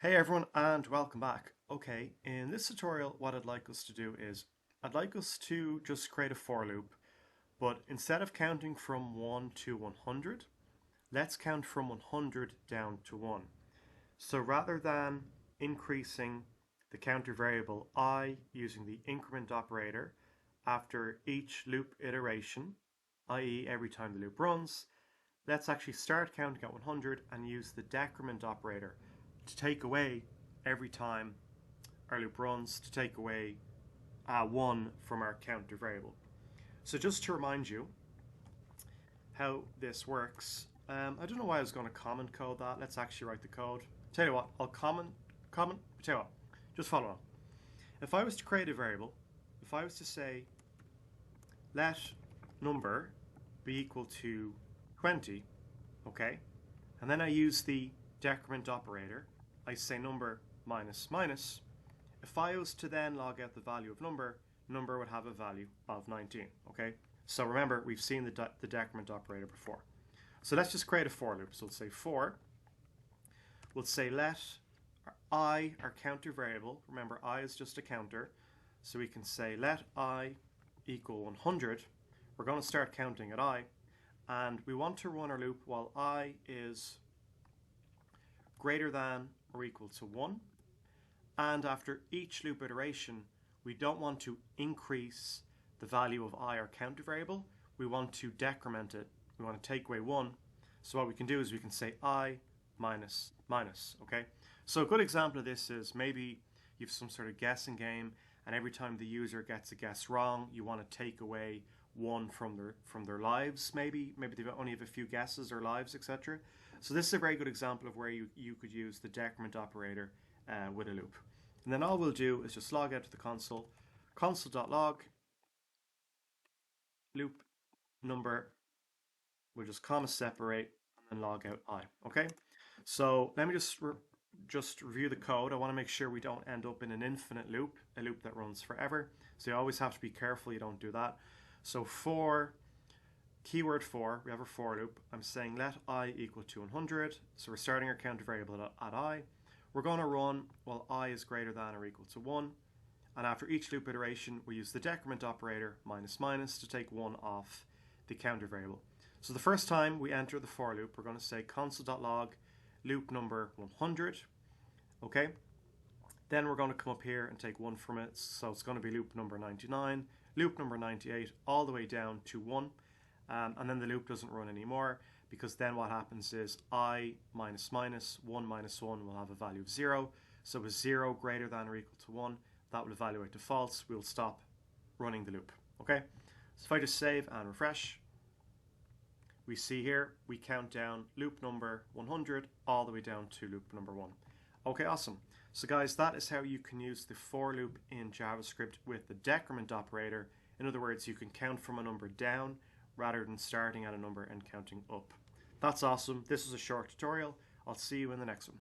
Hey everyone and welcome back. Okay, in this tutorial what I'd like us to do is I'd like us to just create a for loop, but instead of counting from 1 to 100, let's count from 100 down to 1. So rather than increasing the counter variable I using the increment operator after each loop iteration, i.e. every time the loop runs, let's actually start counting at 100 and use the decrement operator to take away every time our loop runs, to take away 1 from our counter variable. So just to remind you how this works, I don't know why I was going to comment code that. Let's actually write the code. Tell you what, I'll comment, tell you what, just follow on. If I was to create a variable, if I was to say let number be equal to 20, okay, and then I use the decrement operator, I say number minus minus. If I was to then log out the value of number would have a value of 19, okay? So remember, we've seen the decrement operator before. So let's just create a for loop. So let's say for, we'll say let I, our counter variable, remember I is just a counter, so we can say let I equal 100. We're going to start counting at I, and we want to run our loop while I is greater than or equal to 1. And after each loop iteration, we don't want to increase the value of I, our counter variable. We want to decrement it. We want to take away 1. So what we can do is we can say I minus minus, okay? So a good example of this is maybe you have some sort of guessing game, and every time the user gets a guess wrong, you want to take away 1 from their lives, maybe they only have a few guesses or lives, etc. So this is a very good example of where you could use the decrement operator with a loop. And then all we'll do is just log out to the console.log loop number, we'll just comma separate and then log out I, okay? So let me just review the code. I want to make sure we don't end up in an infinite loop, a loop that runs forever. So you always have to be careful you don't do that. So for keyword for, we have our for loop. I'm saying let I equal to 100. So we're starting our counter variable at I. We're going to run while I is greater than or equal to 1. And after each loop iteration, we use the decrement operator minus minus to take 1 off the counter variable. So the first time we enter the for loop, we're going to say console.log loop number 100. Okay. Then we're going to come up here and take 1 from it. So it's going to be loop number 99, loop number 98, all the way down to 1. And then the loop doesn't run anymore, because then what happens is I minus minus 1 minus 1 will have a value of 0. So with 0 greater than or equal to 1, that will evaluate to false. We'll stop running the loop. Okay. So if I just save and refresh, we see here we count down loop number 100 all the way down to loop number 1. Okay, awesome. So guys, that is how you can use the for loop in JavaScript with the decrement operator. In other words, you can count from a number down rather than starting at a number and counting up. That's awesome. This is a short tutorial. I'll see you in the next one.